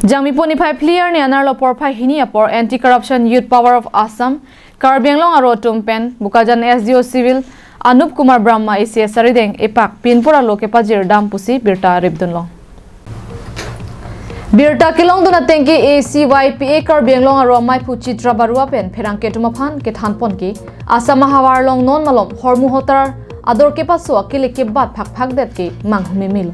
Jamiponi Pai Clear ni Anarlo Porpai Hiniapor Anti-Corruption Youth Power of Assam, Karbi Anglong Aro Tumpen, Bukajan SDO Civil, Anup Kumar Brahma ICS Sarideng, Epak, Pinpura Loke Pajir Dam Pusi, Birta Ribdunlong. Birta Kilong Donatenki ACYPA Karbi Anglong Aro Mai Puchi Trabaruapen, Perangke Tumapan, Ketan Ponki, Assam Mahawar Long Non Malom, Hormu Hotar, Ador Kepasu, Akile Kebat Pak Detki, Manghumimil.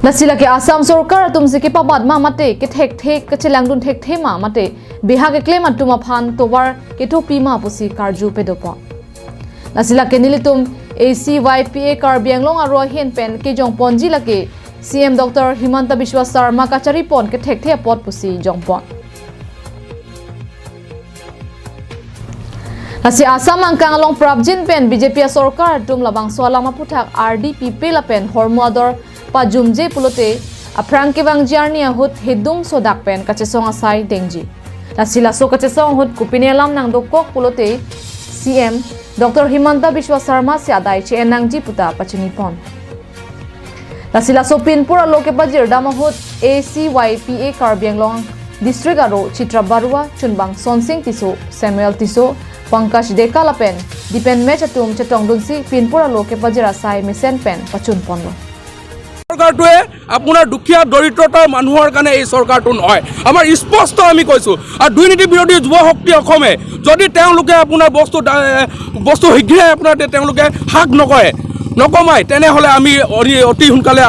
Nasila ke Assam Sorkar tumse ke pabad ma mate ke thek ke chelangun thek thema mate biha ke claim atuma phan tobar ke topi ma pusi karju pedopa nasila ke nilitum ACYPA Karbi Anglong aro hen pen ke jong ponji lake CM Dr Himanta Biswa Sarma kachari pon ke thek the pot pusi jong pon Nasi Assam angkang along Prabjin pen BJP Sorkar tum labang swalama puthak RDP pelapen hormuador Pajumje pulote aprang kebang jarnia hut hidung sodak pen kachesong asai dengji nasila so kachesong hut kupinelam nang dokok pulote CM Dr Himanta Biswa Sarma se adai che enangji puta pachuni pon nasila so pinpura loke bajir dama hut ACYPA Karbi Anglong district aro Chitra Barua Chunbang Sonsing Tiso Samuel Tiso Pankaj Dekalapen dipen mechatum chetong dunsi pinpura loke bajir asai mesen pen pachun ponlo সৰকাৰটোৱে আপোনাৰ দুখীয়া দৰিদ্ৰতাৰ মানুহৰ কাৰণে এই সৰকাৰটো নহয় আমাৰ স্পষ্ট আমি কৈছো আৰু দুৰ্নীতি বিৰোধী যুৱ শক্তি অসমে যদি তেওঁলোকে আপোনাৰ বস্তু শীঘ্ৰে আপোনাৰ তেওঁলোকে হাক নকমাই তেনেহলে আমি অতি সোনকালে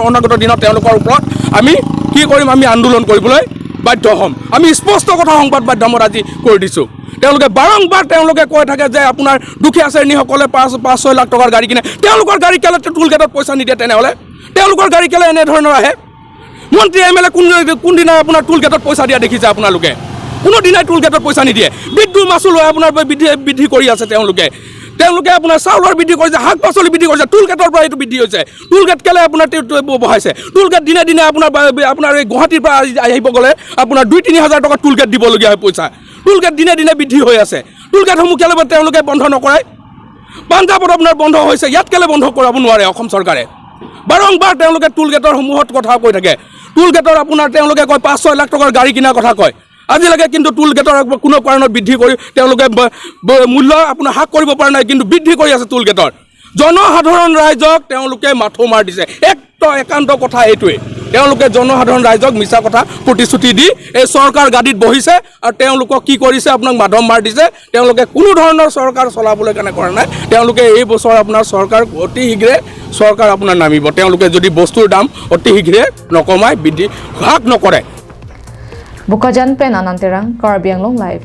অনাগত দিনত তেওঁলোকৰ ওপৰত আমি কি কৰিম আমি আন্দোলন কৰিবলৈ বাধ্য হ'ম আমি স্পষ্ট কথা সংবাদ মাধ্যমত আজি কৈ দিছো তেওঁলোকে বাৰংবাৰ তেওঁলোকে কৈ থাকে যে আপোনাৰ দুখীয়া শ্ৰেণীসকলে 5-6 লাখ টকাৰ গাড়ী কিনে তেওঁলোকৰ গাড়ী কেলে টুল গেটত পইচা নিদিয়ে তেনেহলে তেওঁলোকৰ গাড়ী কেলে এনে ধৰণৰ আহে মন্ত্ৰী এমএলএ কোন দিনা আপোনাৰ টুল গেটত পইচা দিয়া দেখিছে আপোনালোকে কোনো দিনাই টুল গেটত পইচা নিদিয়ে বিদ্যুৎ মাচুল আপোনাৰ বৃদ্ধি কৰি আছে তেওঁলোকে আপোনাৰ চাউলৰ বৃদ্ধি কৰিছে শাক পাচলি বৃদ্ধি কৰিছে টুল গেটৰ পৰা এইটো বৃদ্ধি হৈছে টুল গেট কেলে আপোনাৰ বহাইছে টুল গেট দিনে আপোনাৰ এই গুৱাহাটীৰ পৰা আহিব গলে আপোনাৰ 2-3 হাজাৰ টকা টুল গেট দিবলগীয়া হয় পইচা টুল গেট দিনে বৃদ্ধি হৈ আছে টুল গেটসমূহ কেলে তেওঁলোকে বন্ধ নকৰাই পাঞ্জাবত আপোনাৰ বন্ধ হৈছে ইয়াত কেলে বন্ধ কৰাব নোৱাৰে অসম চৰকাৰে বাৰংবাৰ তেওঁলোকে টুল গেটৰ সমূহত কথা কৈ থাকে টুল গেটৰ আপোনাৰ তেওঁলোকে কয় 5-6 লাখ টকাৰ গাড়ী কিনাৰ কথা কয় আজিলৈকে কিন্তু টুল গেটৰ কোনো কাৰণত বৃদ্ধি কৰি তেওঁলোকে মূল্য আপোনাৰ হাক কৰিব পৰা নাই কিন্তু বৃদ্ধি কৰি আছে টুল গেটৰ জনসাধাৰণ ৰাইজক তেওঁলোকে মাথো মাৰ দিছে একান্ত কথা এইটোৱে তেওঁলোকে জনসাধাৰণ ৰাইজক মিছা কথা প্ৰতিশ্ৰুতি দি এই চৰকাৰ গাদীত বহিছে আৰু তেওঁলোকক কি কৰিছে আপোনাক মাধম মাৰ দিছে তেওঁলোকে কোনো ধৰণৰ চৰকাৰ চলাবলৈ কাৰণে কৰা নাই তেওঁলোকে এই বছৰ আপোনাৰ চৰকাৰ অতি শীঘ্ৰে চৰকাৰ আপোনাৰ নামিব তেওঁলোকে যদি বস্তুৰ দাম অতি শীঘ্ৰে নকমাই বৃদ্ধি হাক নকৰে Bukajan pen ananterang Karbi Anglong live